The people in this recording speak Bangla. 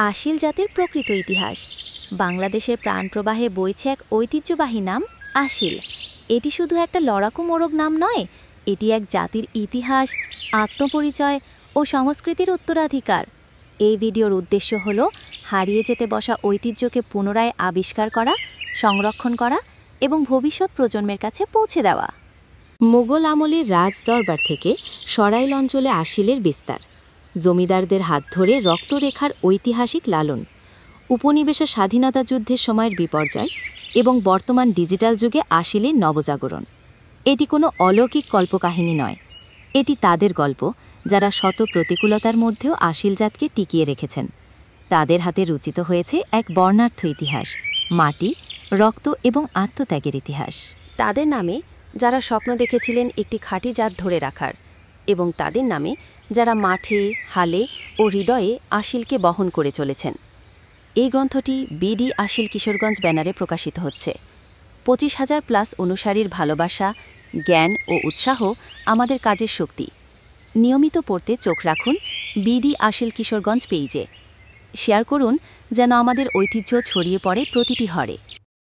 আশিল জাতের প্রকৃত ইতিহাস। বাংলাদেশের প্রাণপ্রবাহে বইছে এক ঐতিহ্যবাহী নাম আশিল। এটি শুধু একটা লড়াকু মোরগ নাম নয়, এটি এক জাতির ইতিহাস, আত্মপরিচয় ও সংস্কৃতির উত্তরাধিকার। এই ভিডিওর উদ্দেশ্য হল হারিয়ে যেতে বসা ঐতিহ্যকে পুনরায় আবিষ্কার করা, সংরক্ষণ করা এবং ভবিষ্যৎ প্রজন্মের কাছে পৌঁছে দেওয়া। মোগল আমলের রাজদরবার থেকে সরাইল অঞ্চলে আশিলের বিস্তার, জমিদারদের হাত ধরে রক্তরেখার ঐতিহাসিক লালন, উপনিবেশের স্বাধীনতা যুদ্ধের সময়ের বিপর্যয় এবং বর্তমান ডিজিটাল যুগে আশিলের নবজাগরণ। এটি কোনো অলৌকিক কল্পকাহিনী নয়, এটি তাদের গল্প যারা শত প্রতিকূলতার মধ্যেও আশিল জাতকে টিকিয়ে রেখেছেন। তাদের হাতে রচিত হয়েছে এক বর্ণাঢ্য ইতিহাস, মাটি, রক্ত এবং আত্মত্যাগের ইতিহাস। তাদের নামে যারা স্বপ্ন দেখেছিলেন একটি খাঁটি জাত ধরে রাখার, এবং তাদের নামে যারা মাঠে, হালে ও হৃদয়ে আশিলকে বহন করে চলেছেন। এই গ্রন্থটি বিডি আশিল কিশোরগঞ্জ ব্যানারে প্রকাশিত হচ্ছে। 25,000+ অনুসারীর ভালোবাসা, জ্ঞান ও উৎসাহ আমাদের কাজের শক্তি। নিয়মিত পড়তে চোখ রাখুন বিডি আশিল কিশোরগঞ্জ পেইজে। শেয়ার করুন যেন আমাদের ঐতিহ্য ছড়িয়ে পড়ে প্রতিটি ঘরে।